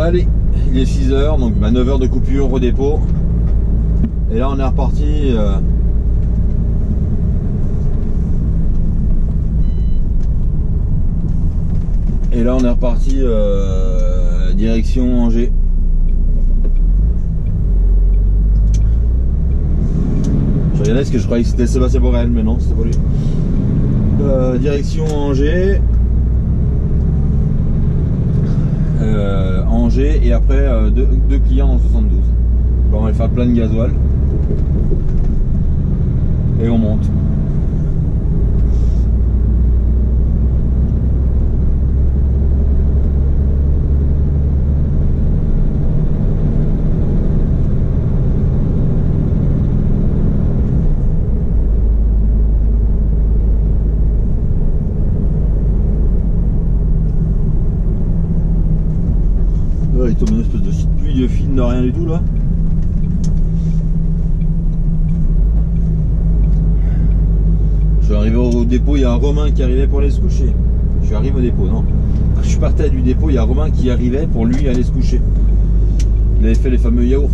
Allez, il est 6 h, donc 9 h de coupure au dépôt. Et là on est reparti. Et là on est reparti direction Angers. Je regardais parce que je croyais que c'était Sébastien Borel, mais non, c'était pas lui. Direction Angers. Angers et après deux clients dans le 72. Bon, on va faire plein de gasoil. Et on monte. Il tombe une espèce de pluie de fine de rien du tout là. Je suis arrivé au dépôt, il y a un Romain qui arrivait pour aller se coucher. Je suis arrivé au dépôt, non. Quand je suis parti du dépôt, il y a un Romain qui arrivait pour lui aller se coucher. Il avait fait les fameux yaourts.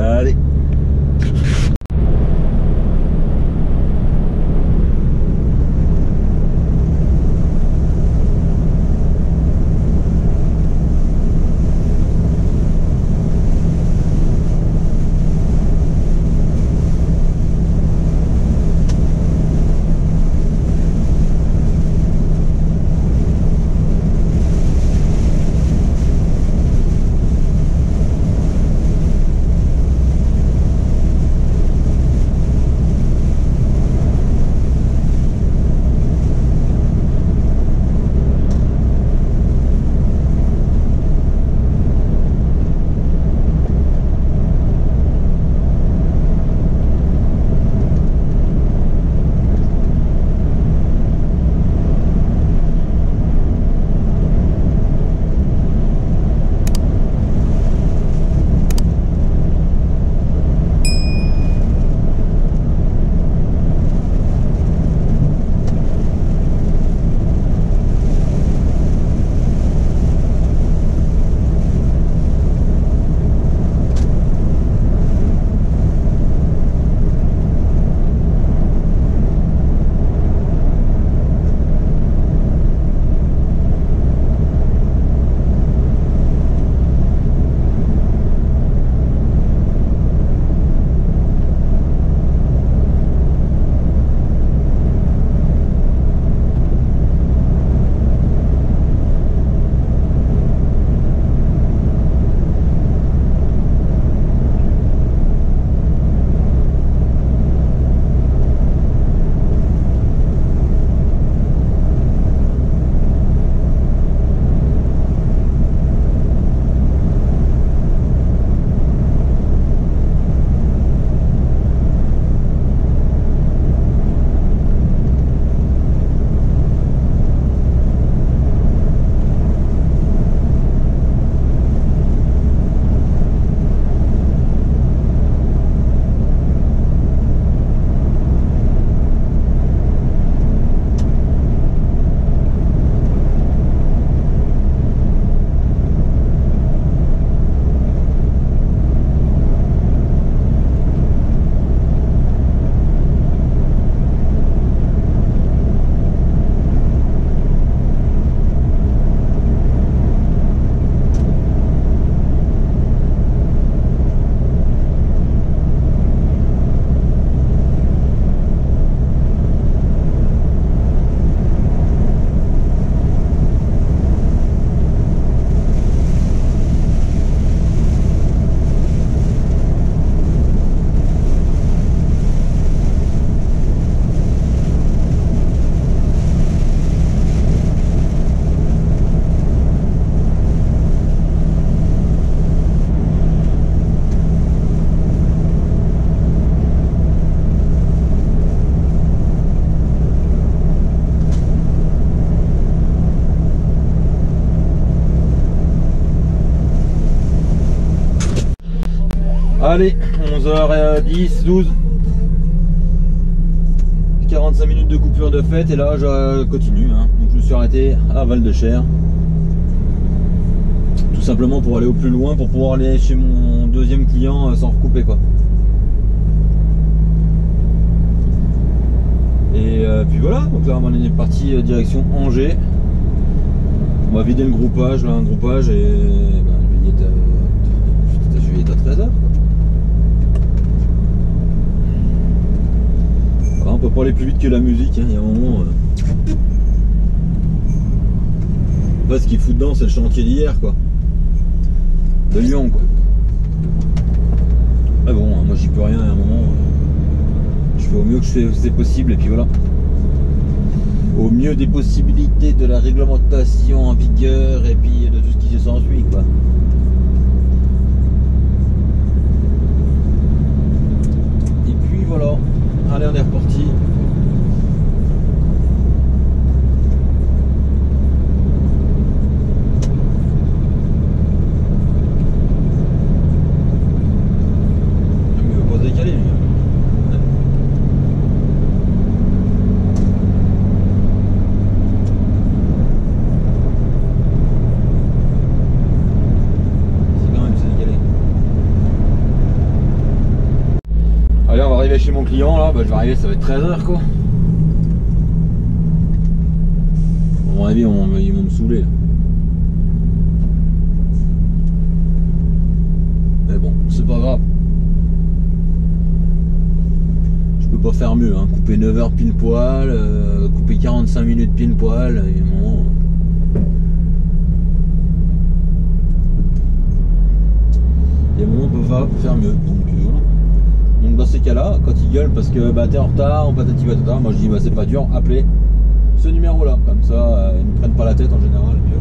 Allez. Allez, 11h10, 12. 45 minutes de coupure de fête et là je continue. Hein. Donc je me suis arrêté à Val-de-Cher. Tout simplement pour aller au plus loin, pour pouvoir aller chez mon deuxième client sans recouper quoi. Et puis voilà, donc là on est parti direction Angers. On va vider le groupage, là un groupage et je vais y être à 13h. Voilà, on peut pas aller plus vite que la musique, hein. Il y a un moment. Là, ce qu'il fout dedans, c'est le chantier d'hier quoi. De Lyon quoi. Mais bon, moi j'y peux rien à un moment. Je fais au mieux que c'est possible et puis voilà. Au mieux des possibilités de la réglementation en vigueur et puis de tout ce qui s'ensuit quoi. Et puis voilà. Allez, on est reparti. Chez mon client là, je vais arriver, ça va être 13h quoi. À mon avis, ils vont me saouler là. Mais bon, c'est pas grave. Je peux pas faire mieux, hein. Couper 9h pile poil, couper 45 minutes pile poil, et bon, il y a un moment on peut pas faire mieux. Donc voilà. Donc dans ces cas-là, quand ils gueulent parce que t'es en retard, ou patati patata, moi je dis c'est pas dur, appelez ce numéro là, comme ça ils ne prennent pas la tête en général, puis,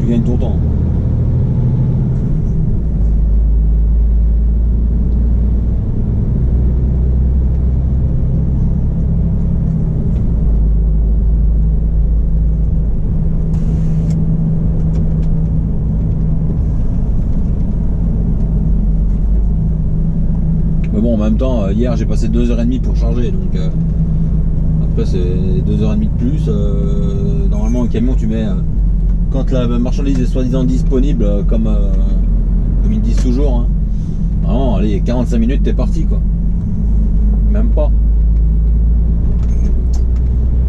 tu gagnes ton temps. Bon, en même temps, hier j'ai passé 2h30 pour charger, donc après c'est 2h30 de plus. Normalement, au camion, tu mets quand la marchandise est soi-disant disponible, comme ils disent toujours, hein, vraiment, allez, 45 minutes, t'es parti quoi. Même pas.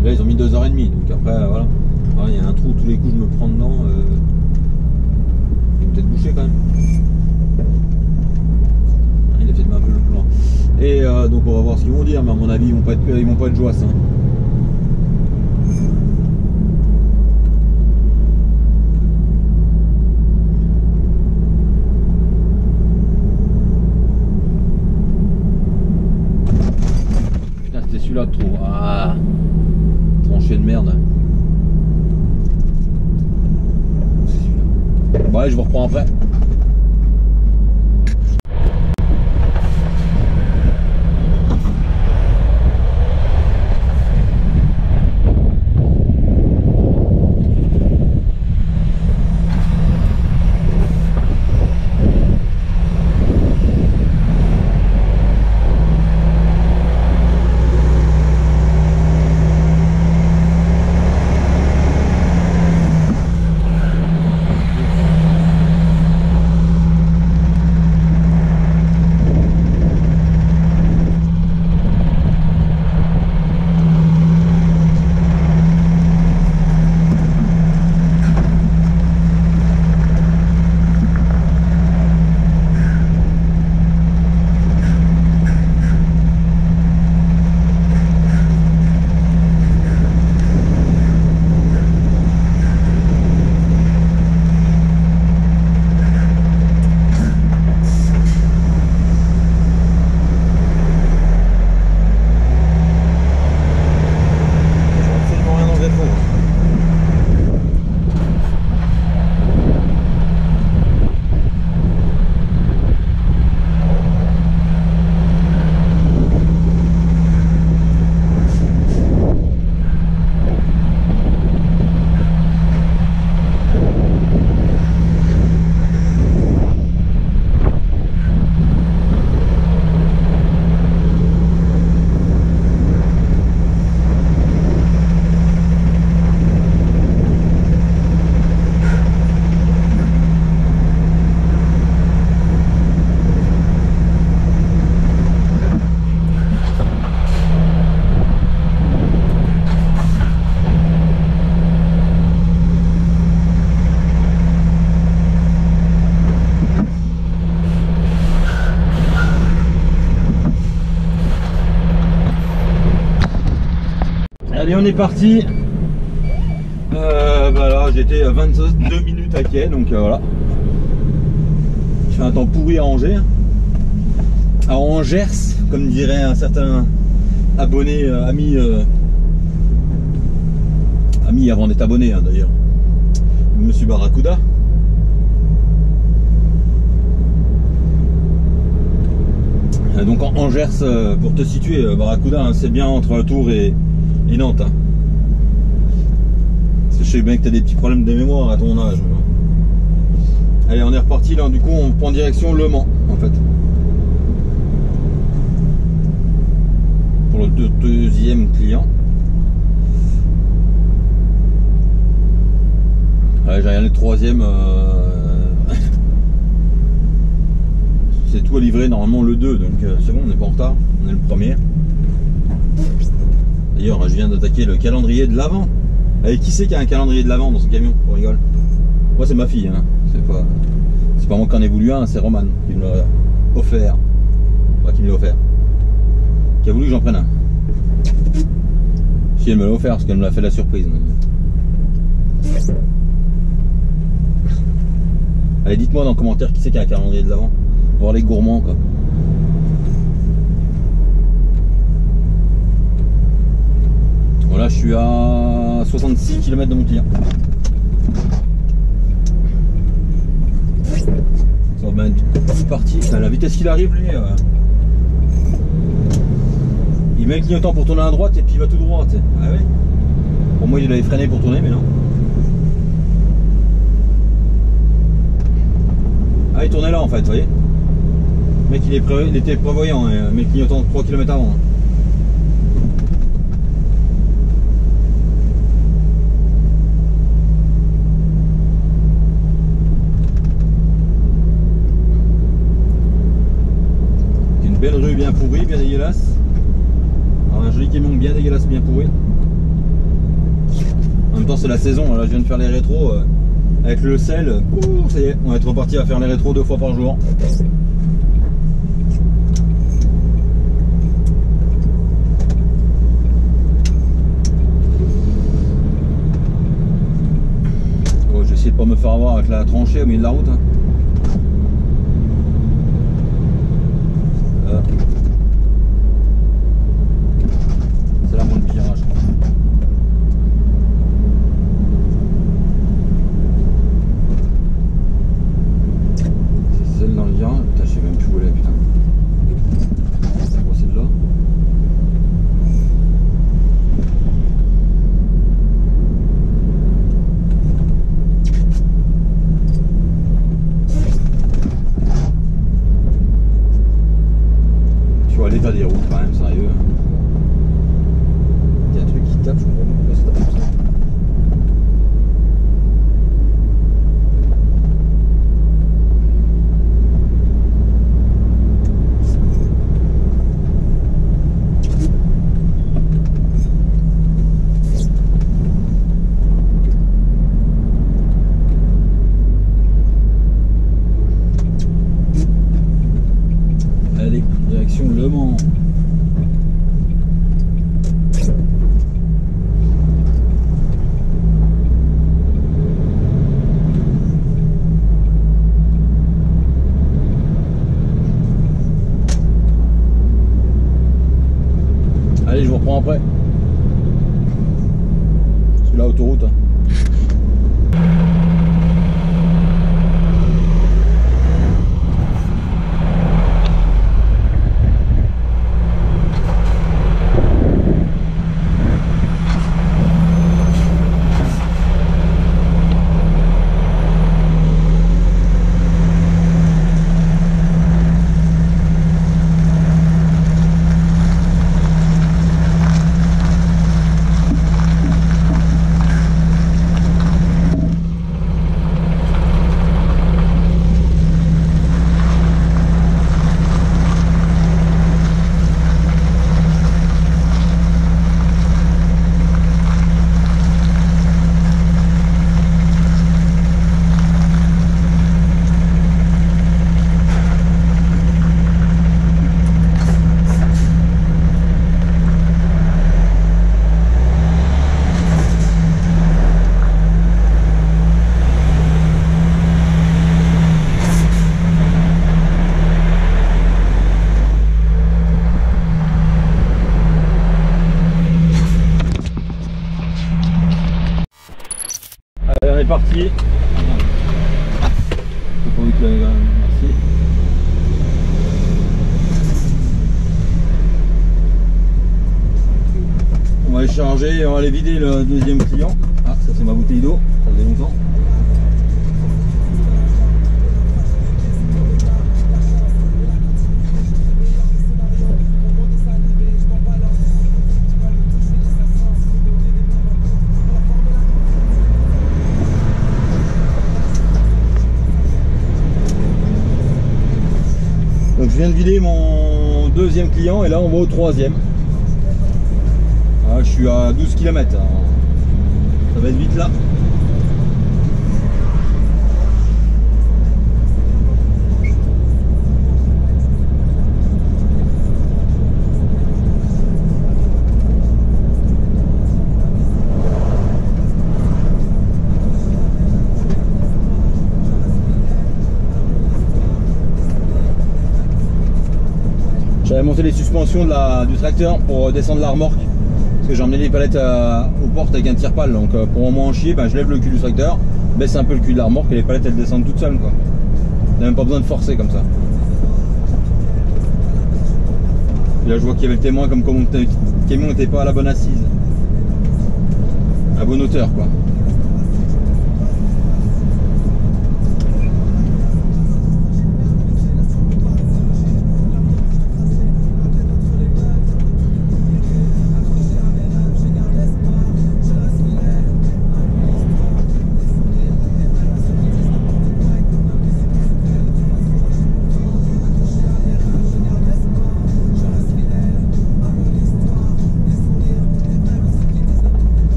Et là, ils ont mis 2h30, donc après, voilà. Il y a un trou, tous les coups, je me prends dedans. Il est peut-être bouché quand même. Il a peut-être mis un peu le plan. Et donc on va voir ce qu'ils vont dire, mais à mon avis ils vont pas être joyeux. Hein. Putain, c'était celui-là de trop. Ah, tranché de merde. C'est celui-là. Bon allez, je vous reprends après. Allez, on est parti. Voilà, j'étais à 22 minutes à quai, donc voilà. Je fais un temps pourri à Angers. À Angers, comme dirait un certain abonné, ami avant d'être abonné hein, d'ailleurs, Monsieur Barracuda. Donc en Angers, pour te situer, Barracuda, hein, c'est bien entre Tours et Nantes. Hein. Parce que je sais bien que tu as des petits problèmes de mémoire à ton âge. Hein. Allez, on est reparti là, du coup on prend direction Le Mans en fait. Pour le deuxième client. Allez, j'ai rien le troisième. C'est tout à livrer normalement le 2, donc c'est bon, on n'est pas en retard, on est le premier. D'ailleurs, je viens d'attaquer le calendrier de l'avant. Et qui c'est qui a un calendrier de l'avant dans son camion? On rigole. Moi, c'est ma fille, hein. C'est pas moi qui en ai voulu un, c'est Roman qui me l'a offert. Enfin, qui me l'a offert. Qui a voulu que j'en prenne un. Si elle me l'a offert, parce qu'elle me l'a fait la surprise. Allez, dites-moi dans les commentaires qui c'est qui a un calendrier de l'avant. Voir les gourmands quoi. Voilà, je suis à 66 km de mon client. Ça va bien être parti. À la vitesse qu'il arrive, lui, il met le clignotant pour tourner à droite et puis il va tout droit. T'sais. Ah oui. Pour moi, il avait freiné pour tourner, mais non. Ah, il tournait là en fait, vous voyez. Le mec il était prévoyant, hein, mais clignotant 3 km avant. Hein. Une belle rue bien pourrie, bien dégueulasse. Alors, un joli camion bien dégueulasse, bien pourri. En même temps c'est la saison, là je viens de faire les rétros avec le sel. Ça y est, on va être reparti à faire les rétros 2 fois par jour. Essayer de pas me faire avoir avec la tranchée au milieu de la route. Hein. C'est là moins de virage. C'est celle dans le virage. Putain, je sais même plus où elle est, putain. C'est quoi celle-là? L'état des routes quand même, sérieux. Il y a un truc qui tape, je comprends pas pourquoi ça tape comme ça. Allez, direction Le Mans. Allez, je vous reprends après. C'est la autoroute. Hein. est parti. Merci. On va aller charger, on va aller vider le deuxième client. Ah, ça c'est ma bouteille d'eau, ça faisait longtemps. Donc je viens de vider mon deuxième client et là on va au troisième. Ah, je suis à 12 km. Ça va être vite là. J'avais monté les suspensions du tracteur pour descendre la remorque. Parce que j'ai emmené les palettes aux portes avec un tire-pale. Donc pour au moins en chier, je lève le cul du tracteur, baisse un peu le cul de la remorque et les palettes elles descendent toutes seules, quoi. On n'a même pas besoin de forcer comme ça. Et là je vois qu'il y avait le témoin comme mon camion n'était pas à la bonne assise. À la bonne hauteur, quoi.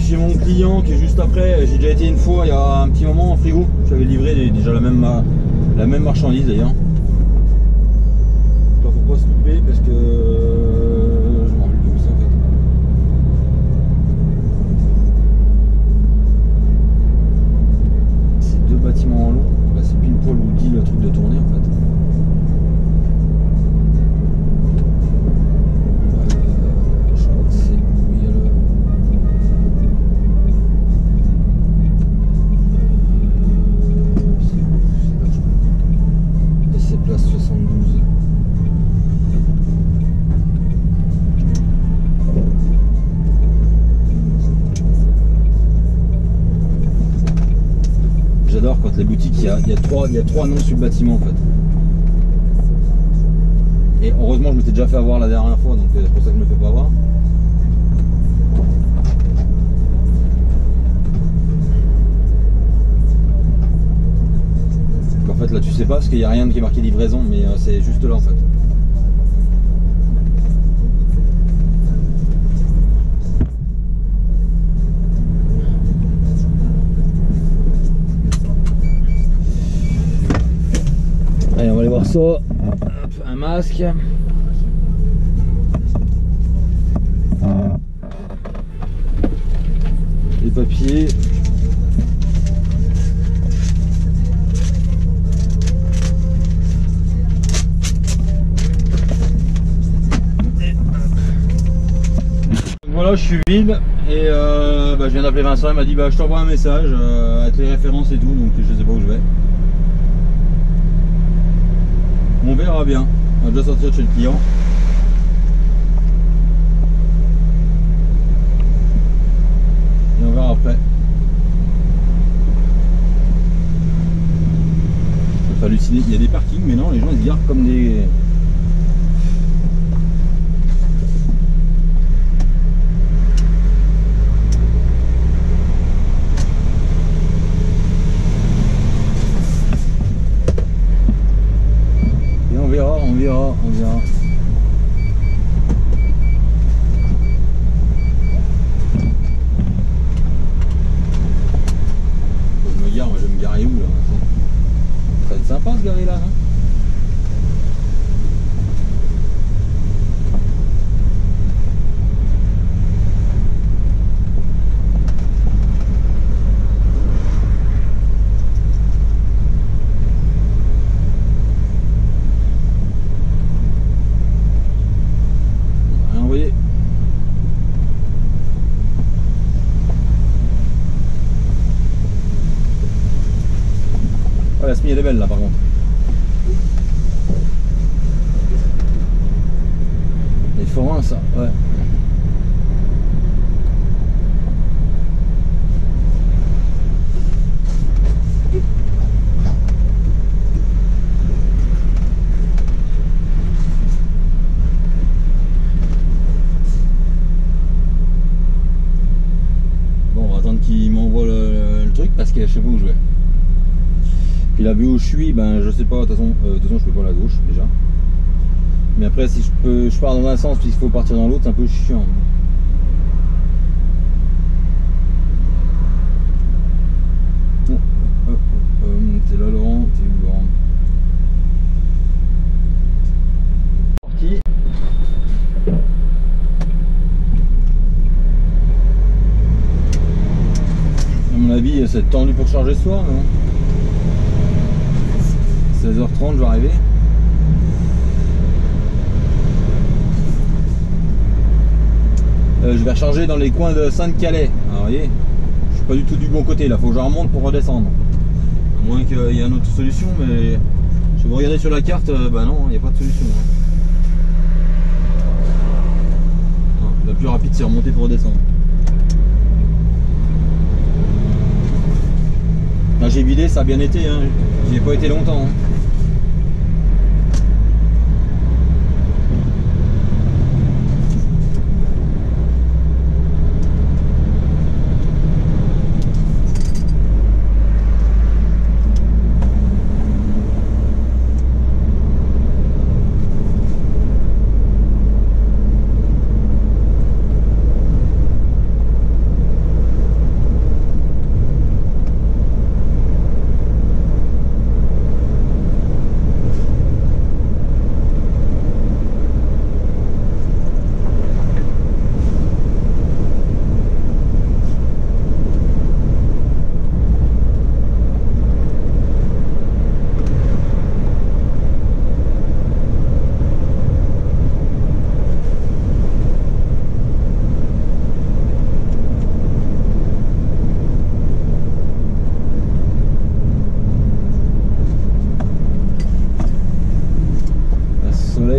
Chez mon client qui est juste après, j'ai déjà été une fois il y a un petit moment en frigo, j'avais livré déjà la même marchandise d'ailleurs. Faut pas se louper parce que je m'en rappelle plus où c'est en fait. C'est deux bâtiments en long, là c'est pile poil où dit le truc de tourner en fait. J'adore quand les boutiques, il y a trois noms sur le bâtiment en fait. Et heureusement je m'étais déjà fait avoir la dernière fois, donc c'est pour ça que je me fais pas avoir. En fait là tu sais pas parce qu'il n'y a rien qui est marqué livraison, mais c'est juste là en fait. avoir ça. Hop, un masque. Les papiers. Voilà, je suis vide et je viens d'appeler Vincent, il m'a dit je t'envoie un message avec les références et tout, donc je sais pas où je vais. On verra bien, on va déjà sortir de chez le client. Et on verra après. C'est halluciné, il y a des parkings mais non, les gens ils se garent comme des... On verra. Faut que je me gare, moi je vais me garer où là? Ça va être sympa de se garer là, hein. La semi elle est belle là par contre. Les forains ça, ouais. Bon, on va attendre qu'il m'envoie le truc parce que je sais pas où je vais. Puis la vue où je suis, je sais pas, de toute façon je peux pas à la gauche déjà. Mais après si je pars dans un sens puis il faut partir dans l'autre, c'est un peu chiant. T'es là Laurent, t'es où Laurent? Parti. À mon avis c'est tendu pour charger ce soir, non? 16h30 je vais arriver. Je vais recharger dans les coins de Sainte-Calais. Alors vous voyez, je suis pas du tout du bon côté là, faut que je remonte pour redescendre. À moins qu'il y ait une autre solution, mais si vous regardez sur la carte, non, il n'y a pas de solution. Non, la plus rapide c'est remonter pour redescendre. Là j'ai vidé, ça a bien été, hein. J'y ai pas été longtemps. Hein.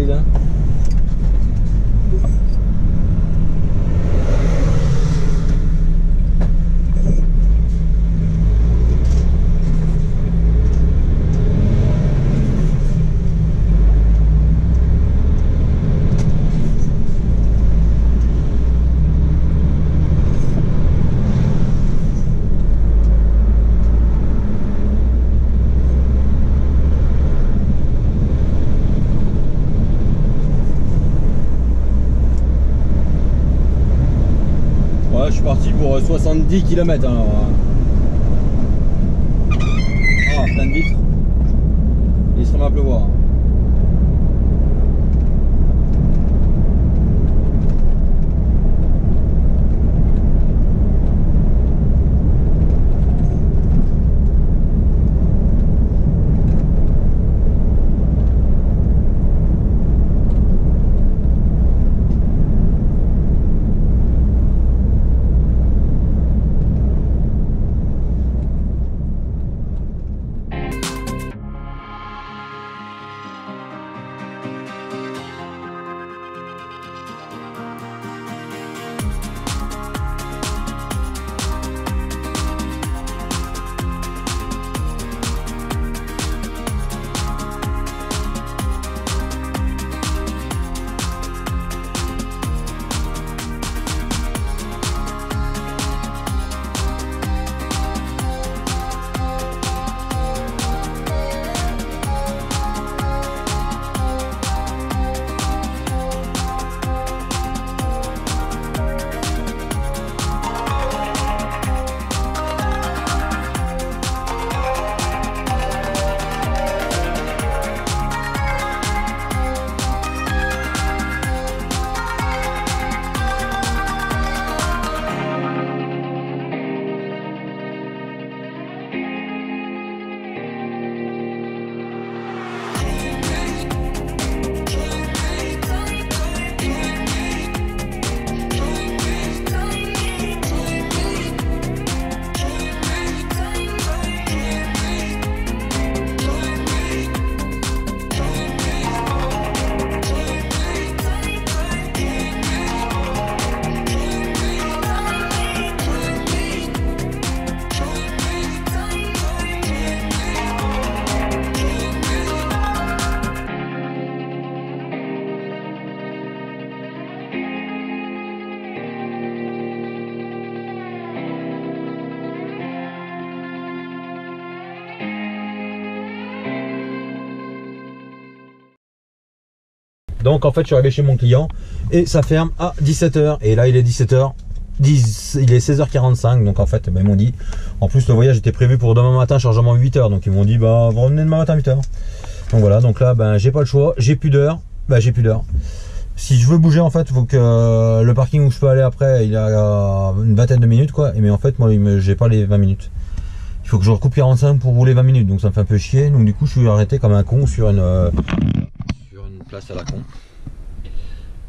Là. Je suis parti pour 70 km alors. Ah, plein de vitres. Il se remet à pleuvoir. Donc en fait je suis arrivé chez mon client et ça ferme à 17 h. Et là il est 17 h. Il est 16 h 45, donc en fait ils m'ont dit, en plus le voyage était prévu pour demain matin, chargement 8 h, donc ils m'ont dit bah vous revenez demain matin 8 h. Donc voilà, donc là ben j'ai pas le choix, j'ai plus d'heure, j'ai plus d'heure. Si je veux bouger en fait, il faut que le parking où je peux aller après, il a une vingtaine de minutes quoi, mais en fait moi j'ai pas les 20 minutes. Il faut que je recoupe 45 pour rouler 20 minutes, donc ça me fait un peu chier, donc du coup je suis arrêté comme un con sur une place à la con.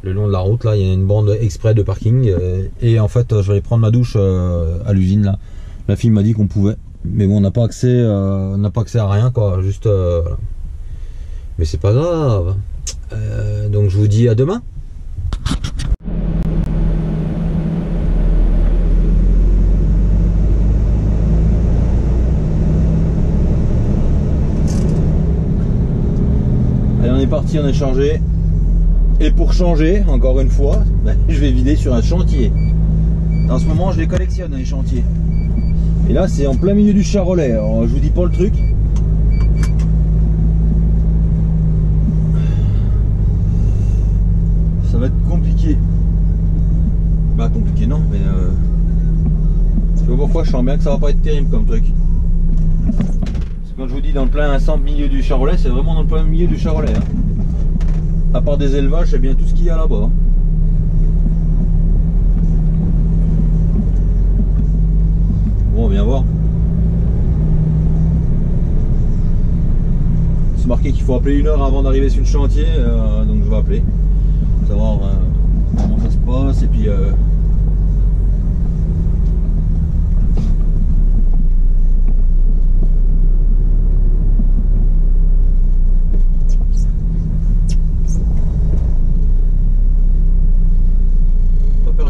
Le long de la route là, il y a une bande exprès de parking et en fait je vais aller prendre ma douche à l'usine là. La fille m'a dit qu'on pouvait, mais bon on n'a pas accès à rien quoi, juste voilà. Mais c'est pas grave. Donc je vous dis à demain. Allez, on est parti, on est chargé. Et pour changer, encore une fois, je vais vider sur un chantier. En ce moment, je les collectionne, les chantiers. Et là, c'est en plein milieu du Charolais. Alors, je vous dis pas le truc. Ça va être compliqué. Bah, compliqué, non, mais je sais pas pourquoi, je sens bien que ça va pas être terrible comme truc. Parce que quand je vous dis dans le plein milieu du Charolais, c'est vraiment dans le plein milieu du Charolais. Hein. À part des élevages, c'est bien tout ce qu'il y a là-bas. Bon, on vient voir. C'est marqué qu'il faut appeler 1 heure avant d'arriver sur le chantier, donc je vais appeler. Savoir comment ça se passe et puis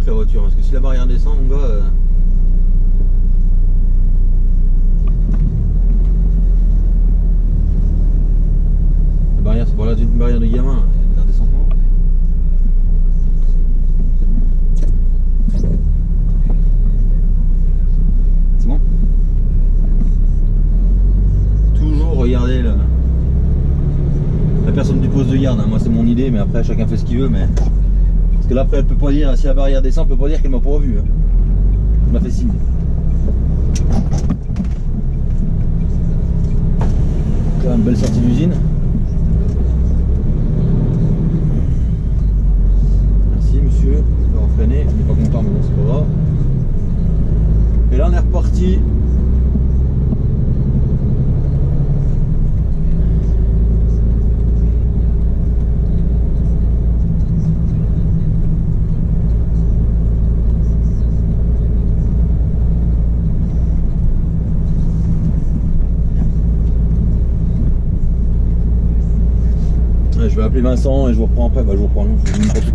la voiture parce que si la barrière descend mon gars la barrière c'est pas là une barrière de gamin, elle descend pas. C'est bon. Toujours regarder la personne du poste de garde, hein. Moi c'est mon idée mais après chacun fait ce qu'il veut mais parce que là après elle peut pas dire, si la barrière descend, elle peut pas dire qu'elle m'a pas vu. Hein. Elle m'a fait signe. Là, une belle sortie d'usine. Merci monsieur, on va freiner, on n'est pas content mais bon c'est pas grave. Et là on est reparti. Je vais appeler Vincent et je vous reprends après. Bah, je vous reprends, non, je vous dis pas tout.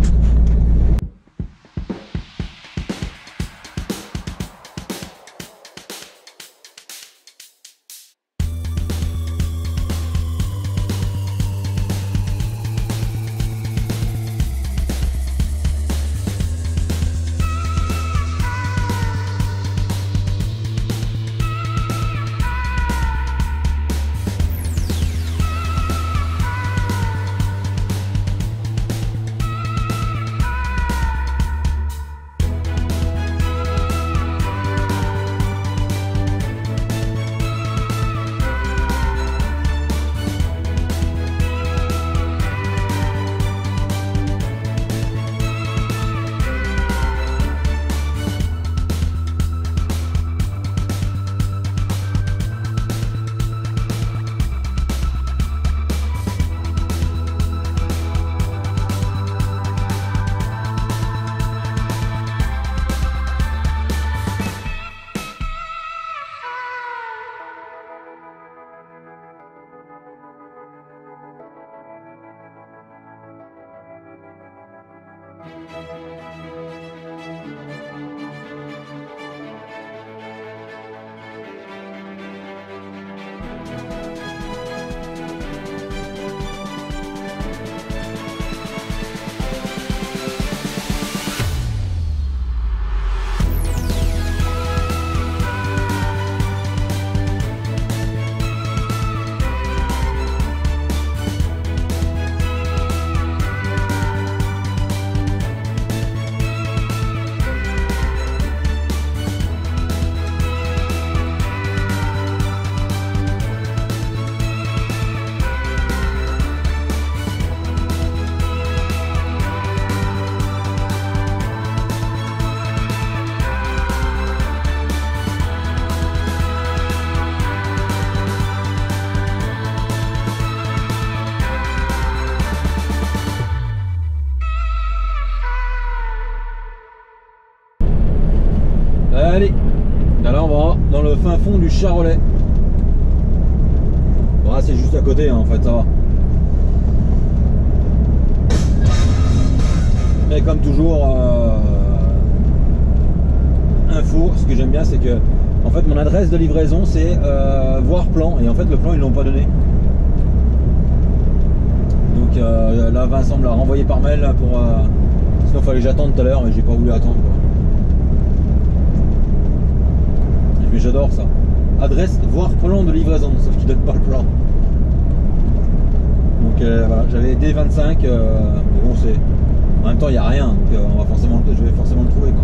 Charolais. Voilà, c'est juste à côté hein, en fait, ça va. Et comme toujours, info, ce que j'aime bien c'est que en fait mon adresse de livraison c'est voir plan, et en fait le plan ils l'ont pas donné. Donc là Vincent me l'a renvoyé par mail là, pour sinon il fallait que j'attende tout à l'heure, mais j'ai pas voulu attendre quoi. Et puis j'adore ça. Adresse voir plan de livraison, sauf qu'il donne pas le plan. Donc voilà, j'avais D25, mais bon c'est. En même temps il n'y a rien, donc je vais forcément le trouver quoi.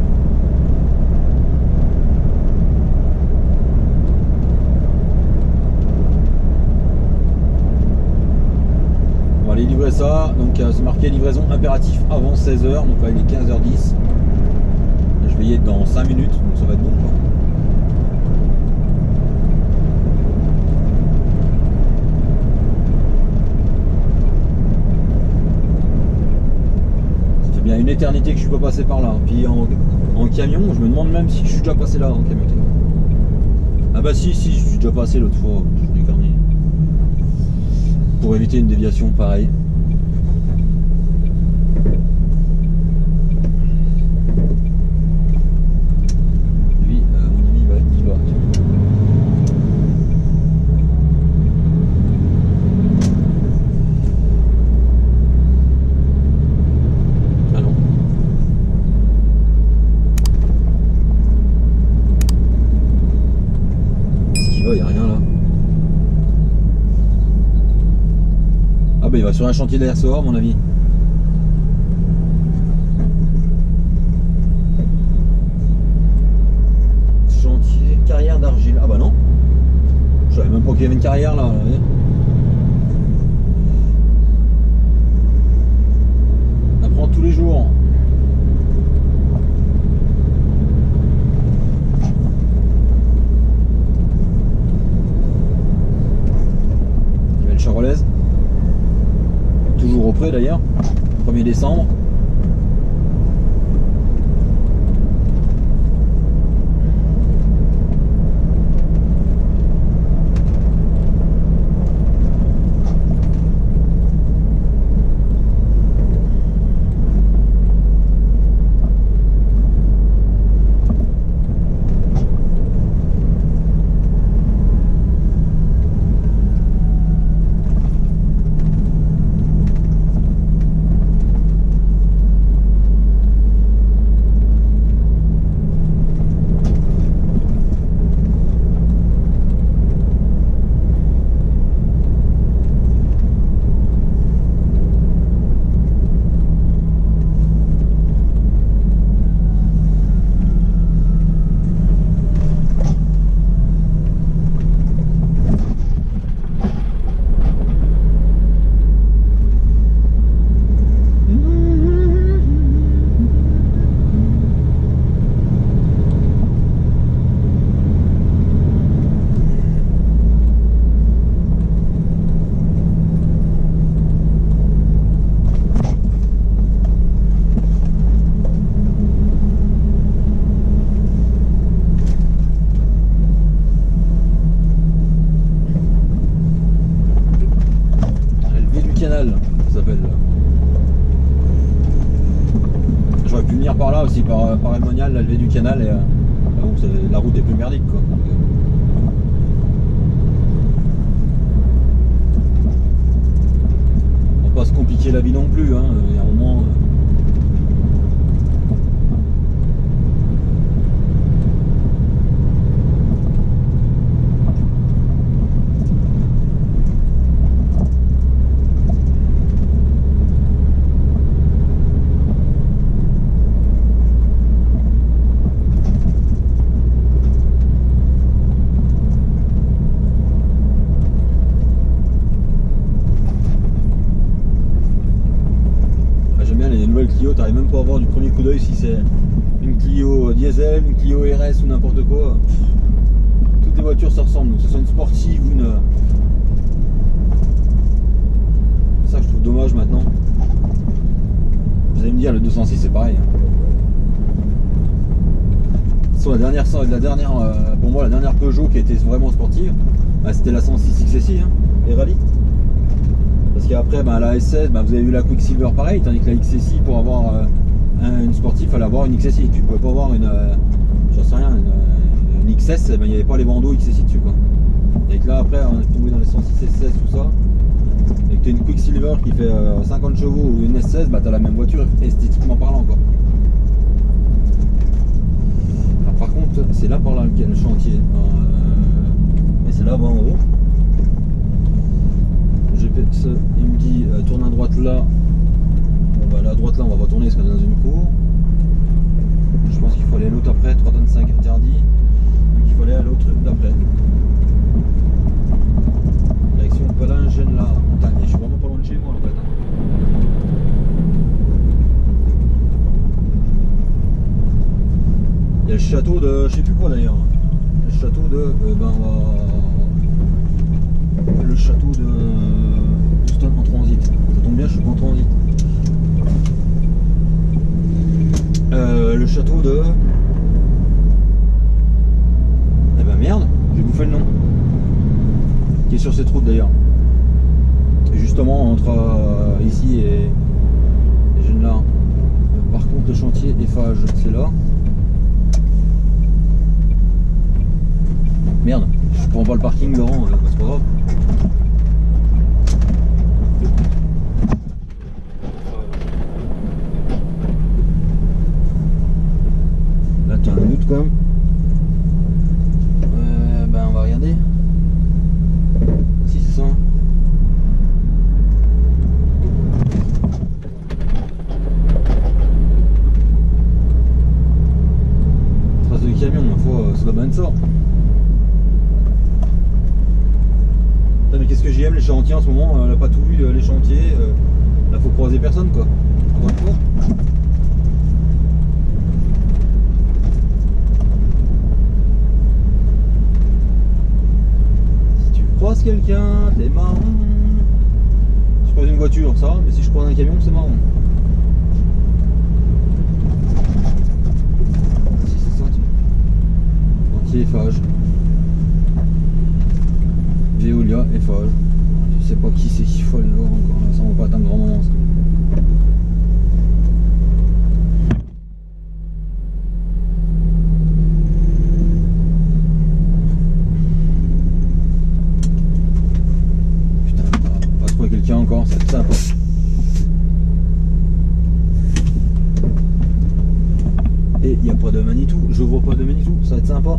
On va aller livrer ça, donc c'est marqué livraison impératif avant 16h, donc là il est 15h10. Je vais y être dans 5 minutes, donc ça va être bon quoi. Il y a une éternité que je suis pas passé par là. Puis en camion, je me demande même si je suis déjà passé là en camion. Ah bah si, je suis déjà passé l'autre fois, je l'ai carné. Pour éviter une déviation pareille. Lui, mon ami, il va. Il n'y a rien là. Ah bah il va sur un chantier d'RSOR à mon avis. Chantier carrière d'argile. Ah bah non. Je savais même pas qu'il y avait une carrière là. On apprend tous les jours. Charolaise, toujours au près d'ailleurs, 1er décembre. J'aurais pu venir par là aussi, par El Monial, la levée du canal, et bon, la route est plus merdique quoi. On va pas se compliquer la vie non plus, hein. Il y a un moment. Clio, t'arrives même pas à voir du premier coup d'œil si c'est une Clio diesel, une Clio RS ou n'importe quoi. Toutes les voitures se ressemblent, que ce soit une sportive ou une. C'est ça que je trouve dommage maintenant. Vous allez me dire, le 206 c'est pareil. Hein. la dernière, pour moi, la dernière Peugeot qui a été vraiment sportive, bah, c'était la 106 XSI, hein, les rallyes. Parce qu'après, bah, la S16, bah, vous avez vu la Quicksilver pareil, tandis que la XSI, pour avoir une sportive, il fallait avoir une XSI. Tu pouvais pas avoir une, j'en sais rien, une XS, bah, il n'y avait pas les bandeaux XSI dessus, quoi. Et que là, après, on est tombé dans les 106 S16, tout ça. Et que tu as une Quicksilver qui fait 50 chevaux ou une S16, bah, tu as la même voiture esthétiquement parlant, quoi. Alors, par contre, c'est là par là qu'il y a le chantier. Et c'est là-bas en haut. GPS, il me dit tourne à droite là. On va aller à droite là, on va pas tourner parce qu'on est dans une cour. Je pense qu'il faut aller à l'autre après, 3 tonnes 5 interdit. Donc il faut aller à l'autre d'après. Direction Palingène là. Putain, je suis vraiment pas loin de chez moi en fait. Il y a le château de je sais plus quoi d'ailleurs. Le château de le château de Houston en transit. Ça tombe bien, je suis pas en transit. Le château de... Eh ben merde, j'ai bouffé le nom. Qui est sur cette route d'ailleurs. Justement entre ici et Genelard. Par contre le chantier Eiffage, c'est là. Merde, je prends pas le parking Laurent, c'est pas grave. Là tu as un doute quand même. Ben on va regarder. Si c'est ça. Trace de camion, ma foi, ça doit bien être ça. Mais qu'est-ce que j'aime les chantiers en ce moment, on n'a pas tout vu les chantiers, là faut croiser personne quoi. On va le tour. Si tu croises quelqu'un, t'es marrant. Si je croise une voiture, ça va, mais si je croise un camion, c'est marrant. Si c'est ça, tu... Eiffage. Veolia, Eiffage. Je sais pas qui c'est qu'il faut aller voir encore, ça va pas être un grand moment ça. Putain, on va trouver quelqu'un encore, ça va être sympa. Et il n'y a pas de Manitou, je vois pas de Manitou, ça va être sympa.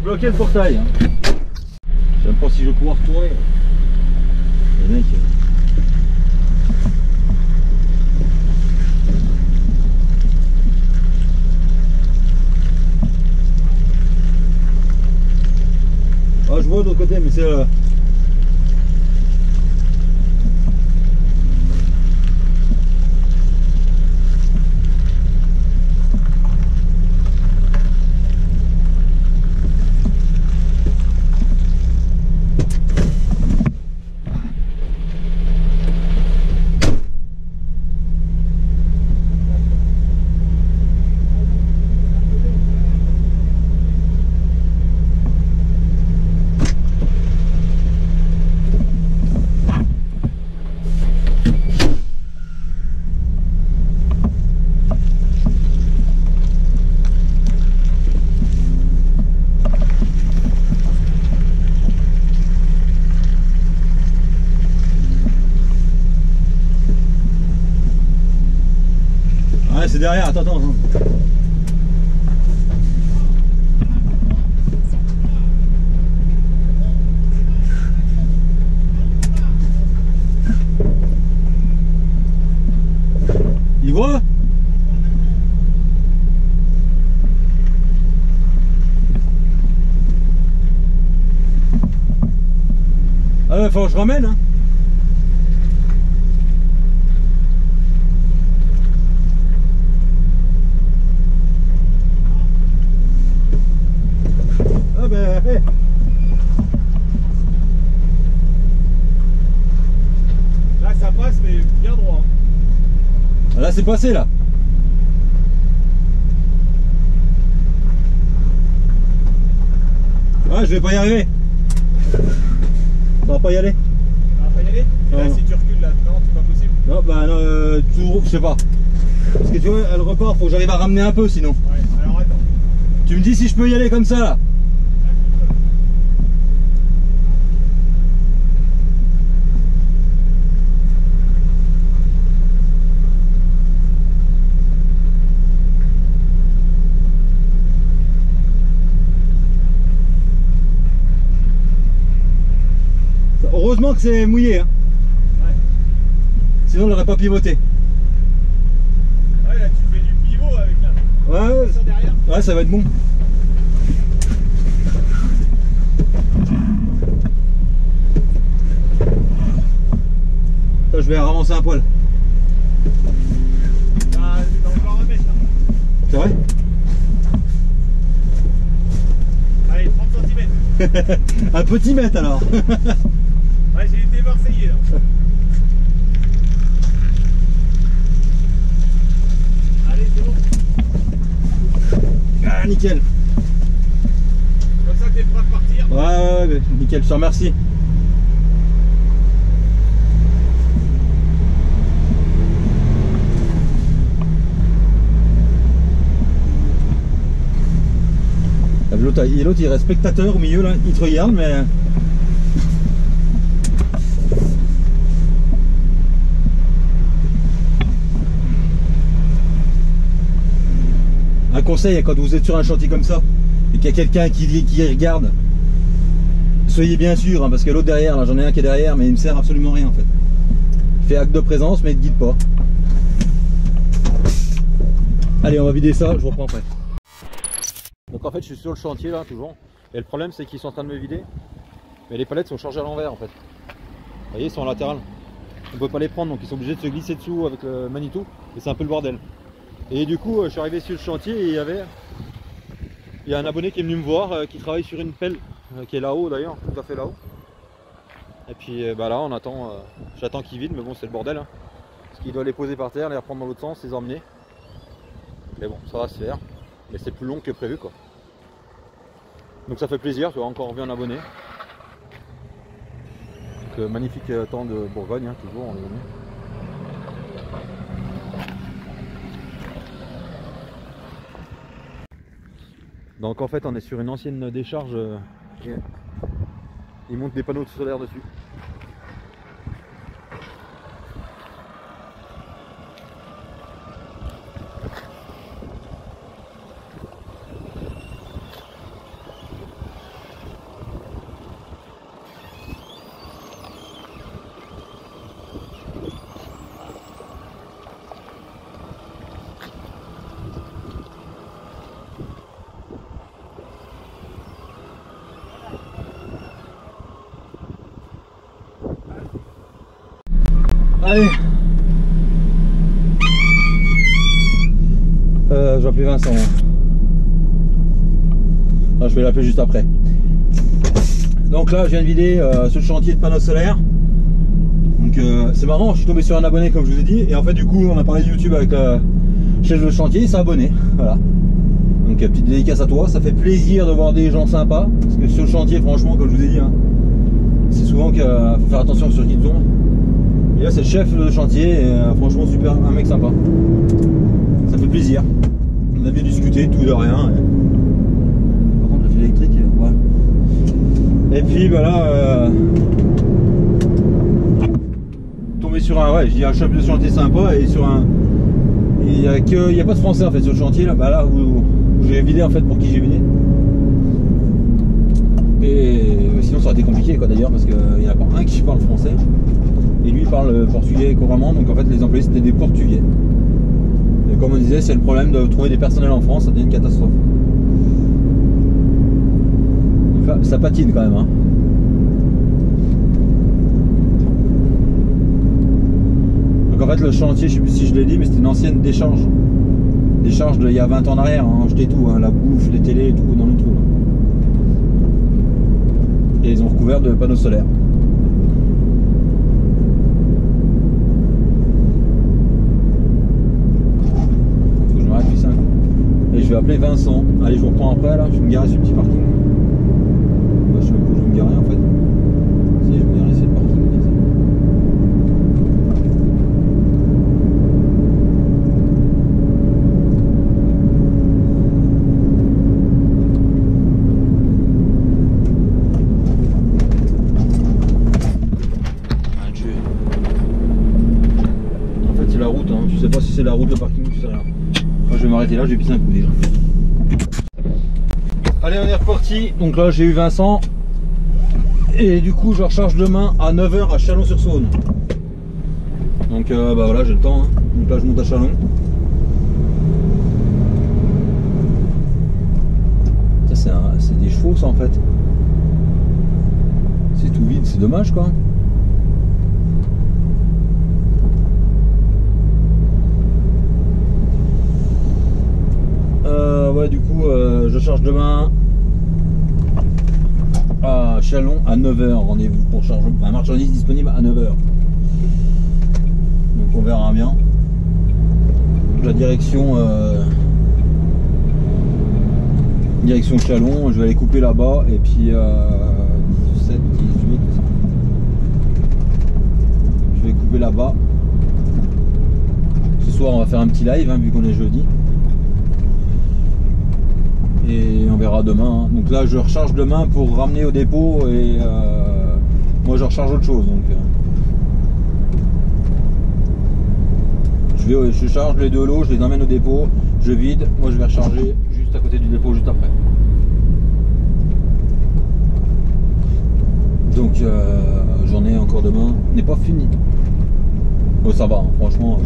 Bloquer le portail. Hein. Je sais même pas si je vais pouvoir retourner. Les mecs. Ah, je vois de l'autre côté, mais c'est c'est derrière, attends. Il voit? falloir que je ramène. Hein. Ah ben, hey. Là ça passe mais bien droit. Là c'est passé là. Ouais, je vais pas y arriver. Ça va pas y aller. Ça va pas y aller. Et là Non. si tu recules là, non c'est pas possible. Non, bah non, toujours, je sais pas. Parce que tu vois, elle repart, faut que j'arrive à ramener un peu sinon. Ouais, alors attends. Tu me dis si je peux y aller comme ça là. Heureusement que c'est mouillé, hein. Ouais. Sinon on n'aurait pas pivoté. Ouais là tu fais du pivot avec là. Ouais, Ça derrière. ouais, ça va être bon. Attends, je vais ramasser un poil. T'as encore un mètre là. C'est vrai? Allez 30 cm. Un petit mètre alors. Ouais j'ai été marseillais là. Allez c'est bon. Ah, nickel. Comme ça t'es prêt à partir. Ouais, nickel, je te remercie. L'autre il reste spectateur au milieu là, il te regarde mais... Un conseil quand vous êtes sur un chantier comme ça et qu'il y a quelqu'un qui regarde, soyez bien sûr hein, parce que l'autre derrière, là j'en ai un qui est derrière mais il me sert absolument rien en fait. Il fait acte de présence mais il ne guide pas. Allez on va vider ça, je reprends après. Donc en fait je suis sur le chantier là toujours et le problème c'est qu'ils sont en train de me vider mais les palettes sont chargées à l'envers en fait. Vous voyez, ils sont en latéral. On ne peut pas les prendre donc ils sont obligés de se glisser dessous avec le Manitou et c'est un peu le bordel. Et du coup je suis arrivé sur le chantier et il y a un abonné qui est venu me voir qui travaille sur une pelle qui est là-haut d'ailleurs, tout à fait là-haut. Et puis bah là on attend, j'attends qu'il vide mais bon c'est le bordel hein. Parce qu'il doit les poser par terre, les reprendre dans l'autre sens, les emmener. Mais bon ça va se faire. Mais c'est plus long que prévu quoi. Donc ça fait plaisir, tu vois, encore vu un abonné. Donc magnifique temps de Bourgogne, hein, toujours on est venu. Donc en fait on est sur une ancienne décharge et ils montent des panneaux solaires dessus. Allez, je vais appeler Vincent. Ah, je vais l'appeler juste après. Donc là je viens de vider ce chantier de panneaux solaires. Donc c'est marrant, je suis tombé sur un abonné comme je vous ai dit. Et en fait du coup on a parlé de YouTube avec le chef de chantier, il s'est abonné. Voilà. Donc petite dédicace à toi, ça fait plaisir de voir des gens sympas. Parce que sur le chantier franchement comme je vous ai dit, hein, c'est souvent qu'il faut faire attention sur qui tombe. Et là c'est le chef de chantier et franchement super, un mec sympa. Ça fait plaisir. On a bien discuté, tout de rien. Par contre le fil électrique, ouais. Et puis bah là tombé sur un, ouais, je dis un chef de chantier sympa et sur un. Il n'y a pas de français en fait sur le chantier là, bah là où j'ai vidé en fait pour qui j'ai vidé. Et sinon ça aurait été compliqué quoi d'ailleurs parce qu'il n'y en a pas un qui parle français. Et lui il parle portugais couramment, donc en fait les employés c'était des portugais. Et comme on disait, c'est le problème de trouver des personnels en France, ça devient une catastrophe. Ça patine quand même hein. qu'en fait le chantier, je sais plus si je l'ai dit, mais c'était une ancienne décharge. Décharge d'il y a 20 ans en arrière, hein, jeté tout, hein, la bouffe, les télés, tout dans le trou. Et ils ont recouvert de panneaux solaires. Faut que je m'arrête puis ça. Et je vais appeler Vincent. Allez, je vous reprends après là, je vais me garer sur le petit parking. Bah, je sais même pas où je vais me garer en fait. Si je vais me garer, c'est le parking. Je sais pas si c'est la route de parking, je sais rien. Moi je vais m'arrêter là, je vais pisser un coup déjà. Allez, on est reparti. Donc là j'ai eu Vincent. Et du coup je recharge demain à 9 h à Chalon-sur-Saône. Donc bah voilà, j'ai le temps. Hein. Donc là je monte à Chalon. Ça c'est des chevaux ça en fait. C'est tout vide, c'est dommage quoi. Ouais, du coup je charge demain à Chalon à 9 h. Rendez-vous pour charger un marchandise disponible à 9 h. Donc on verra bien. La direction direction Chalon, je vais aller couper là-bas et puis 17, 18. Je vais couper là-bas. Ce soir on va faire un petit live hein, vu qu'on est jeudi. Et on verra demain. Hein. Donc là je recharge demain pour ramener au dépôt et moi je recharge autre chose. Donc je charge les deux lots, je les emmène au dépôt, je vide, moi je vais recharger juste à côté du dépôt juste après. Donc j'en ai encore demain, n'est pas fini. Bon ça va, hein, franchement.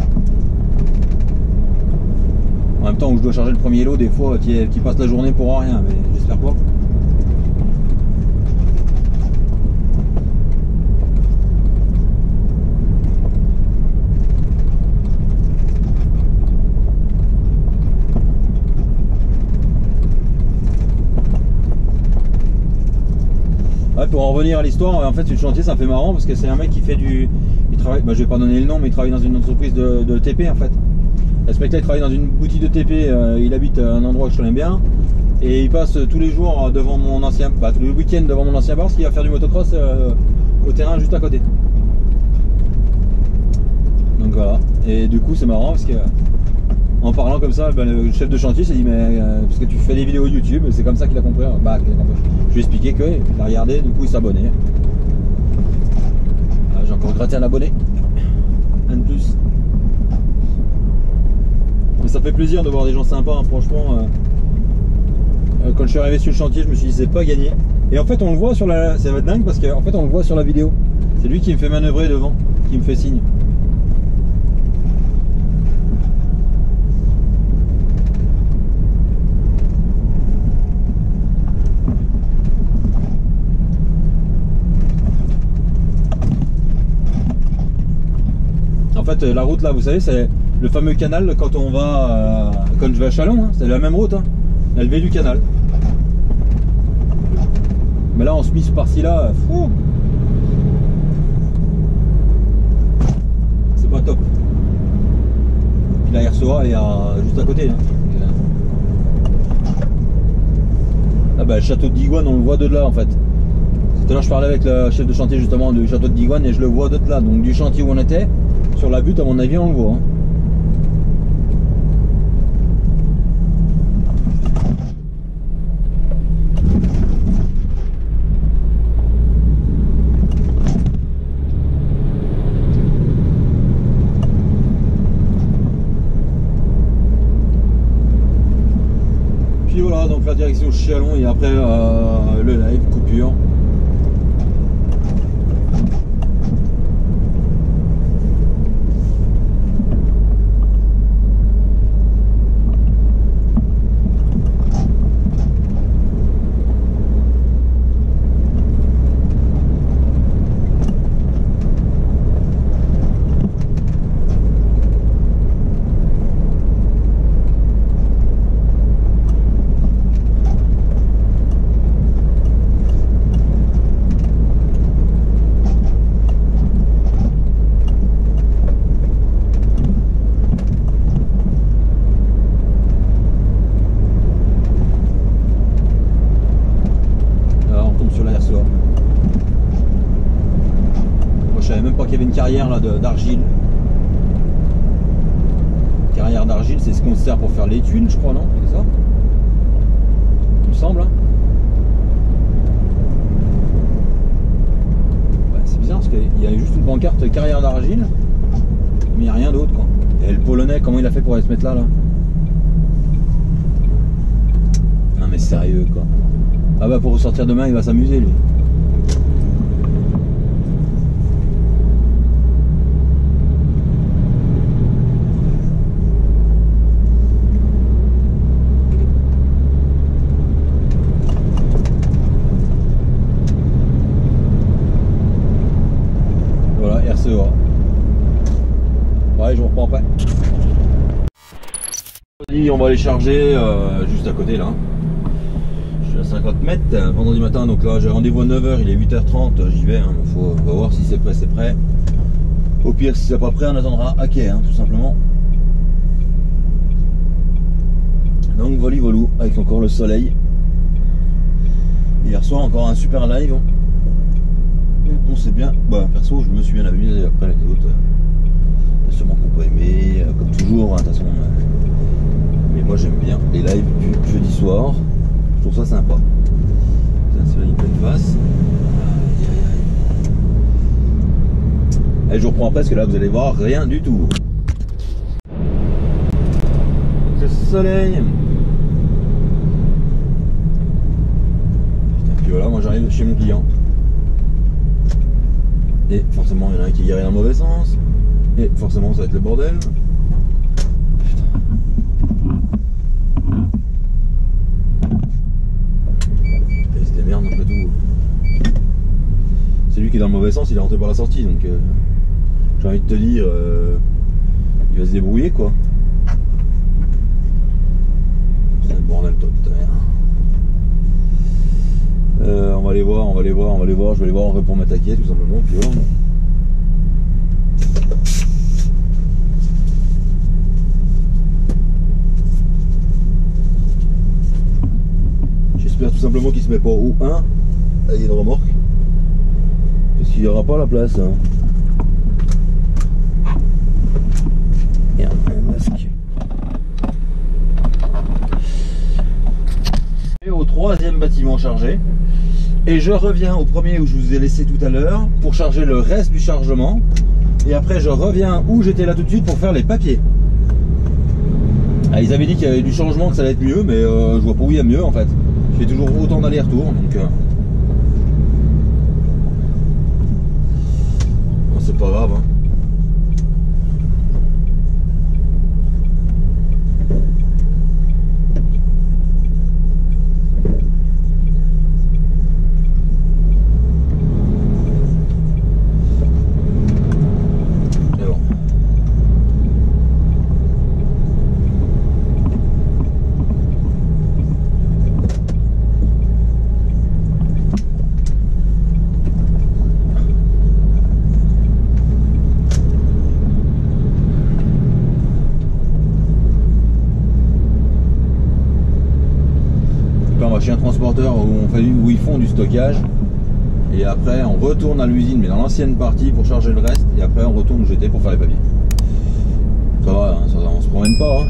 En même temps où je dois charger le premier lot, des fois qui passe la journée pour rien, mais j'espère pas. Ouais, pour en revenir à l'histoire, en fait, le chantier, ça me fait marrant parce que c'est un mec qui fait du. Il travaille, bah, je vais pas donner le nom, mais il travaille dans une entreprise de TP en fait. Ce mec là il travaille dans une boutique de TP, il habite à un endroit que je connais bien et il passe tous les jours devant mon ancien, bah, tous les week-ends devant mon ancien bar parce qu'il va faire du motocross au terrain juste à côté. Donc voilà, et du coup c'est marrant parce que en parlant comme ça, bah, le chef de chantier s'est dit mais parce que tu fais des vidéos YouTube, c'est comme ça qu'il a compris. Bah, je lui ai expliqué qu'il a regardé, du coup il s'abonnait. J'ai encore gratté un abonné, un de plus. Mais ça fait plaisir de voir des gens sympas, hein, franchement. Quand je suis arrivé sur le chantier, je me suis dit c'est pas gagné. Et en fait on le voit sur la. Ça va être dingue parce qu'en fait on le voit sur la vidéo. C'est lui qui me fait manœuvrer devant, qui me fait signe. En fait la route là, vous savez, c'est le fameux canal quand on va quand je vais à Chalon, hein, c'est la même route, hein, la levée du canal. Mais là on se mise par-ci là, c'est pas top. Puis la RSOA est juste à côté. Hein. Ah bah le château de Digoine on le voit de là en fait. Tout à l'heure je parlais avec le chef de chantier justement du château de Digoine et je le vois de là. Donc du chantier où on était, sur la butte à mon avis on le voit. Hein. Puis voilà, donc la direction Chalon et après le live, coupure. là d'argile. Carrière d'argile, c'est ce qu'on se sert pour faire les tuiles, je crois, non? C'est ça? Il me semble. Hein, ouais, c'est bizarre parce qu'il y a juste une pancarte carrière d'argile, mais il n'y a rien d'autre, quoi. Et le Polonais, comment il a fait pour aller se mettre là? Non mais sérieux, quoi. Ah bah pour ressortir demain, il va s'amuser, lui. Ouais, je reprends après. On va aller charger juste à côté là. Je suis à 50 mètres, vendredi matin, donc là j'ai rendez-vous à 9h, il est 8h30, j'y vais, hein. On va voir si c'est prêt, c'est prêt. Au pire, si c'est pas prêt, on attendra à quai, hein, tout simplement. Donc voilà, avec encore le soleil. Hier soir, encore un super live. On sait bien, bah perso je me suis bien amusé, après les autres sûrement qu'on peut aimer, comme toujours, hein, de toute façon, mais moi j'aime bien les lives du jeudi soir, je trouve ça sympa. Ça se fait une pleine face. Et je reprends après parce que là vous allez voir rien du tout. Le soleil. Et puis voilà, moi j'arrive chez mon client. Et forcément, il y en a un qui guérit dans le mauvais sens. Et forcément, ça va être le bordel. Putain. Et c'était merde après tout. C'est lui qui est dans le mauvais sens, il est rentré par la sortie. Donc, j'ai envie de te dire, il va se débrouiller, quoi. C'est le bordel, toi, putain. On va aller voir, je vais aller voir pour m'attaquer tout simplement, puis voilà. J'espère tout simplement qu'il se met pas au 1, là il y a une remorque, parce qu'il n'y aura pas la place. Hein. Merde, un masque. Et au 3e bâtiment chargé. Et je reviens au premier où je vous ai laissé tout à l'heure pour charger le reste du chargement. Et après je reviens où j'étais là tout de suite pour faire les papiers. Ah, ils avaient dit qu'il y avait du changement, que ça allait être mieux, mais je vois pas où il y a mieux en fait. Je fais toujours autant d'aller-retour, donc bon, c'est pas grave. Hein. Chez un transporteur où ils font du stockage et après on retourne à l'usine mais dans l'ancienne partie pour charger le reste et après on retourne où j'étais pour faire les papiers. Ça va, hein, on se promène pas. Hein.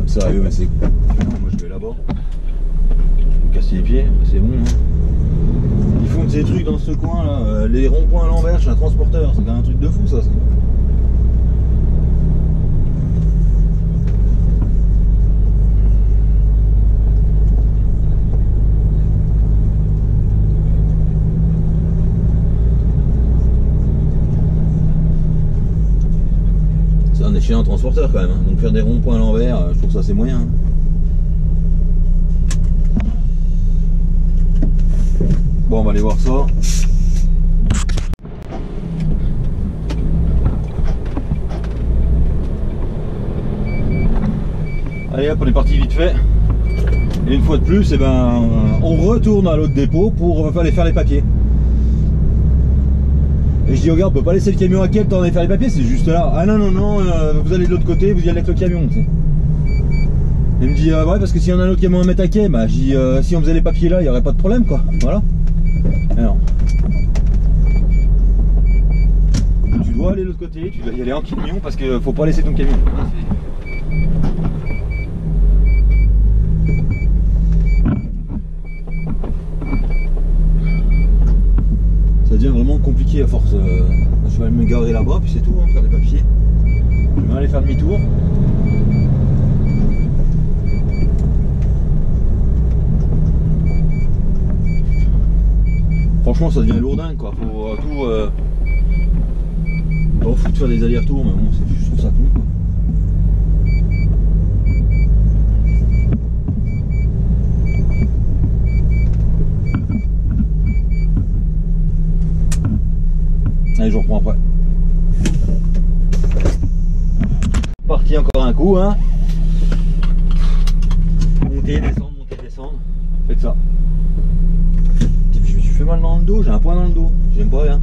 Sérieux, mais c'est... Moi je vais là-bas. Je me casser les pieds, c'est bon. Hein. Ils font de ces trucs dans ce coin là. Les ronds-points à l'envers, je suis un transporteur. C'est quand même un truc de fou ça. On est chez un transporteur quand même, hein. Donc faire des ronds-points à l'envers, je trouve ça c'est moyen. Hein. Bon, on va aller voir ça. Allez hop, on est parti vite fait. Et une fois de plus, eh ben, on retourne à l'autre dépôt pour aller faire les papiers. Et je dis, regarde, on peut pas laisser le camion à quel temps d'aller faire les papiers, c'est juste là. Ah non, non, non, vous allez de l'autre côté, vous y allez avec le camion. Tu sais. Il me dit, ouais, parce que s'il y en a un autre camion à mettre à quai, bah, je dis, si on faisait les papiers là, il n'y aurait pas de problème, quoi. Voilà. Alors. Tu dois aller de l'autre côté, tu dois y aller en camion parce que faut pas laisser ton camion. Ça devient vraiment compliqué à force. Je vais aller me garer là-bas, puis c'est tout, hein, faire des papiers. Je vais aller faire demi-tour. Franchement, ça devient lourdin, quoi. Faut tout. Pas foutre de faire des allers-retours, mais bon, je trouve ça cool, quoi. Allez, je reprends après. Parti encore un coup, hein. Monter, descendre. Faites ça. Je me suis fait mal dans le dos, j'ai un point dans le dos. J'aime pas rien.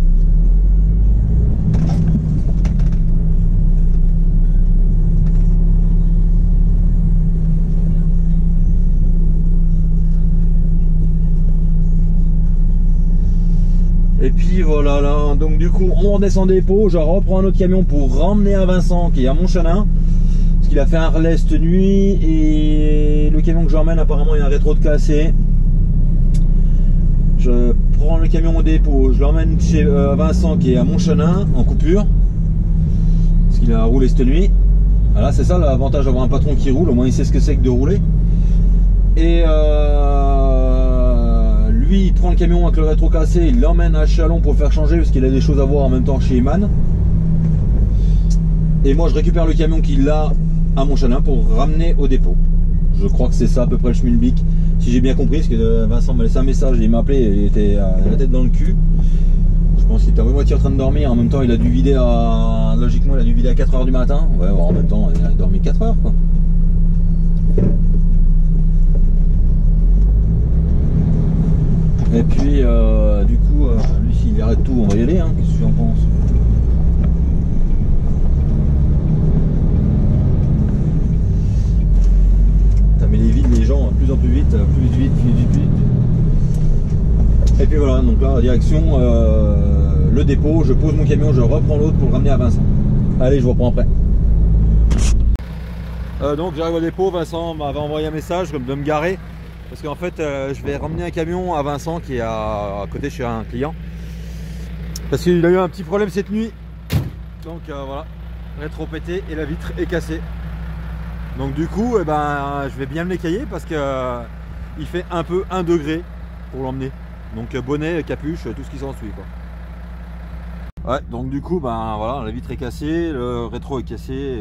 Et puis voilà là, donc du coup on redescend dépôt, je reprends un autre camion pour ramener à Vincent qui est à Montchanin. Parce qu'il a fait un relais cette nuit et le camion que j'emmène apparemment il y a un rétro de cassé. Je prends le camion au dépôt, je l'emmène chez Vincent qui est à Montchanin en coupure. Parce qu'il a roulé cette nuit. Voilà, c'est ça l'avantage d'avoir un patron qui roule, au moins il sait ce que c'est que de rouler. Et lui il prend le camion avec le rétro cassé, il l'emmène à Chalon pour le faire changer parce qu'il a des choses à voir en même temps chez Iman. Et moi je récupère le camion qu'il a à Montchanin pour ramener au dépôt. Je crois que c'est ça à peu près le schmilblick, si j'ai bien compris, parce que Vincent m'a laissé un message, il m'a appelé, il était la tête dans le cul. Je pense qu'il était à moitié en train de dormir, en même temps il a dû vider à... Logiquement il a dû vider à 4 h du matin. Ouais, en même temps il a dormi 4 heures quoi. Et puis du coup, lui s'il arrête tout, on va y aller, hein. Qu'est-ce que tu en penses? Mais les vides, les gens, plus en plus vite, plus vite. Et puis voilà, donc là, direction le dépôt, je pose mon camion, je reprends l'autre pour le ramener à Vincent. Allez, je vous reprends après. Donc j'arrive au dépôt, Vincent m'avait envoyé un message de me garer. Parce qu'en fait, je vais ramener un camion à Vincent qui est à côté chez un client. Parce qu'il a eu un petit problème cette nuit. Donc voilà, rétro pété et la vitre est cassée. Donc du coup, je vais bien me l'écailler parce que il fait un peu 1 degré pour l'emmener. Donc bonnet, capuche, tout ce qui s'ensuit quoi. Ouais, donc du coup, voilà, la vitre est cassée, le rétro est cassé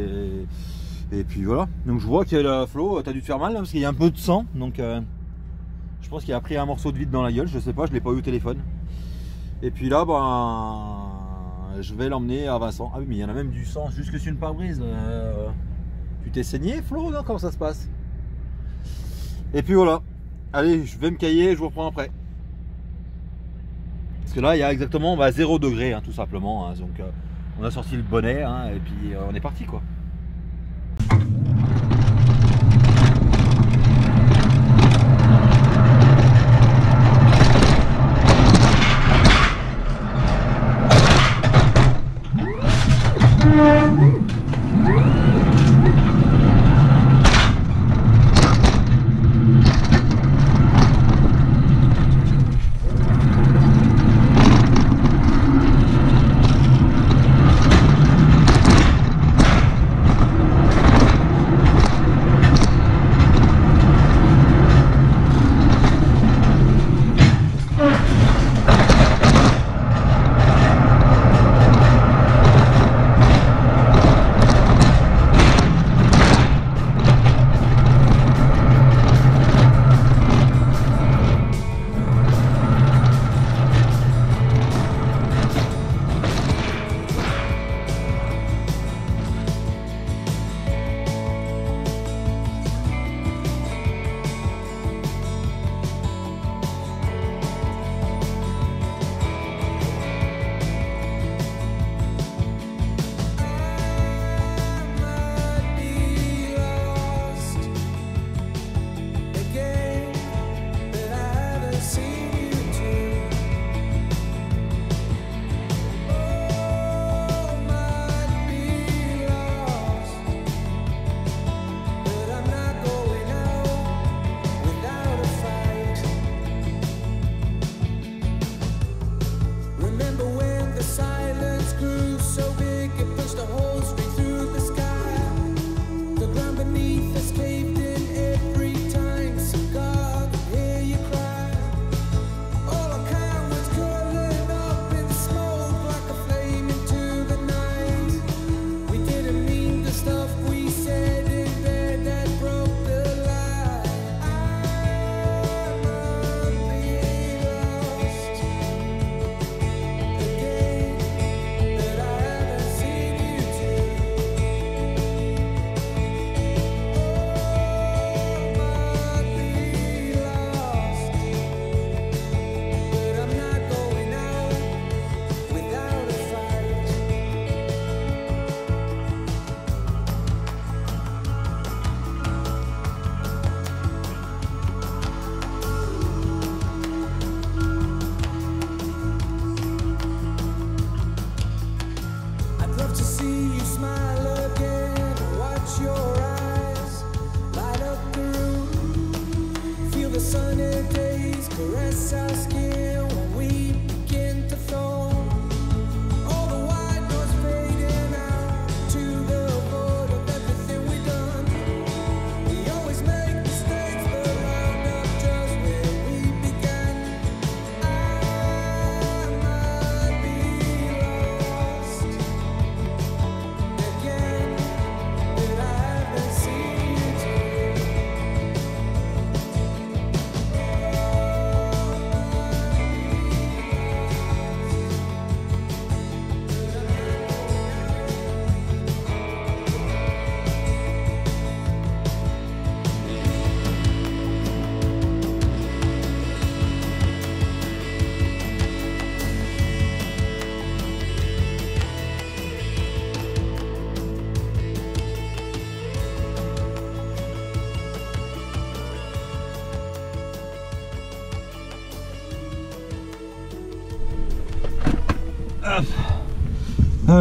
et puis voilà. Donc je vois que la Flo, t'as dû te faire mal là, parce qu'il y a un peu de sang. Donc je pense qu'il a pris un morceau de vitre dans la gueule, je sais pas, je l'ai pas eu au téléphone. Et puis là, je vais l'emmener à Vincent. Ah oui, mais il y en a même du sang jusque sur une pare-brise. Tu t'es saigné, Flo, non? Comment ça se passe? Et puis voilà. Allez, je vais me cailler, je vous reprends après. Parce que là, il y a exactement 0 degré, hein, tout simplement. Hein. Donc, on a sorti le bonnet, hein, et puis on est parti, quoi.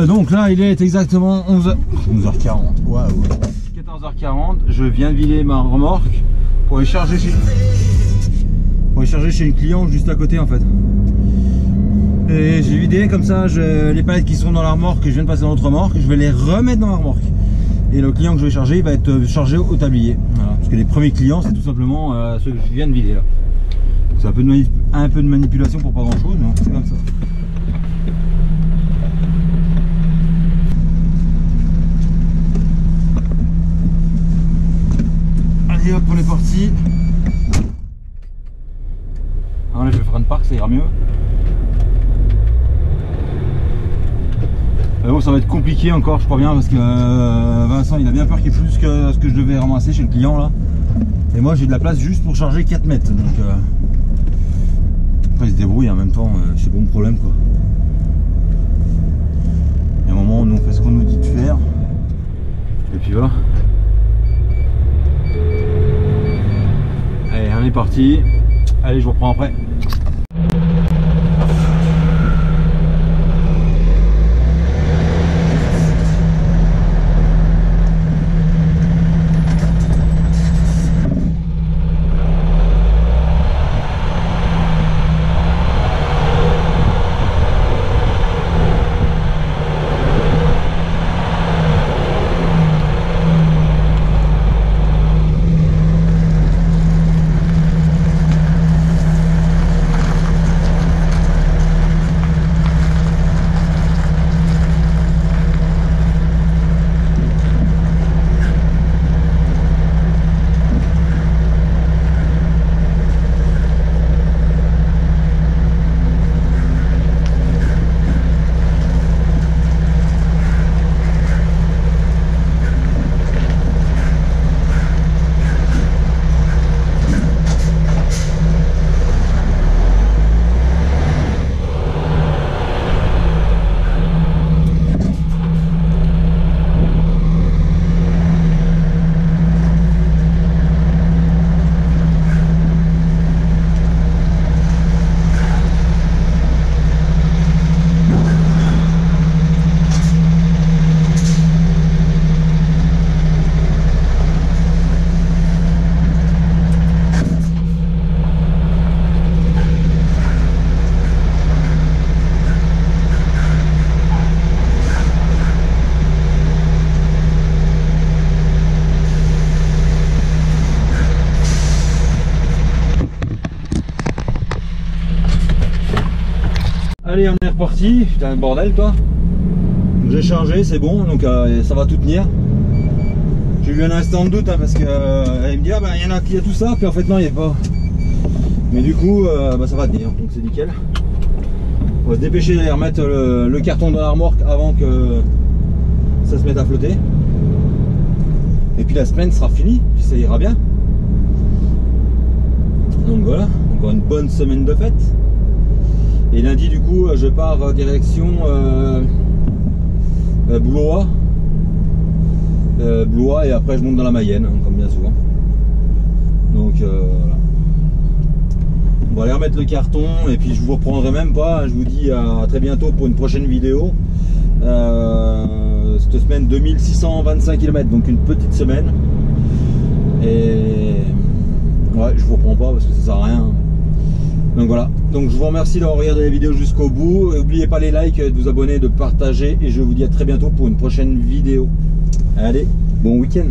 Donc là il est exactement 11h40. Waouh. 14h40, je viens de vider ma remorque pour aller charger chez une cliente juste à côté en fait. Et j'ai vidé comme ça, les palettes qui sont dans la remorque que je viens de passer dans l'autre remorque, je vais les remettre dans la remorque. Et le client que je vais charger, il va être chargé au tablier. Voilà. Parce que les premiers clients, c'est tout simplement ceux que je viens de vider là. C'est un peu de manipulation pour pas grand chose, mais c'est comme ça. Allez hop, on est parti. Alors là, je vais faire un parc, ça ira mieux. Bon, ça va être compliqué encore, je crois bien, parce que Vincent il a bien peur qu'il y ait plus que ce que je devais ramasser chez le client là. Et moi j'ai de la place juste pour charger 4 mètres. Donc après il se débrouille en même temps, c'est pas mon problème quoi. Il y a un moment où nous on fait ce qu'on nous dit de faire. Et puis voilà. Allez, on est parti. Allez, je vous reprends après. Allez, on est reparti. Putain, un bordel toi. J'ai chargé, c'est bon, donc ça va tout tenir. J'ai eu un instant de doute hein, parce que elle me dit ah bah il y a tout ça, puis en fait non il n'y a pas. Mais du coup bah, ça va tenir, donc c'est nickel. On va se dépêcher d'aller remettre le carton dans la remorque avant que ça se mette à flotter. Et puis la semaine sera finie, puis ça ira bien. Donc voilà, encore une bonne semaine de fête. Et lundi du coup je pars direction Blois. Blois et après je monte dans la Mayenne, hein, comme bien souvent. Donc voilà. On va aller remettre le carton et puis je vous reprendrai même pas. Je vous dis à très bientôt pour une prochaine vidéo. Cette semaine 2625 km, donc une petite semaine. Et Ouais, je vous reprends pas parce que ça sert à rien. Donc voilà, donc je vous remercie d'avoir regardé la vidéo jusqu'au bout. N'oubliez pas les likes, de vous abonner, de partager et je vous dis à très bientôt pour une prochaine vidéo. Allez, bon week-end.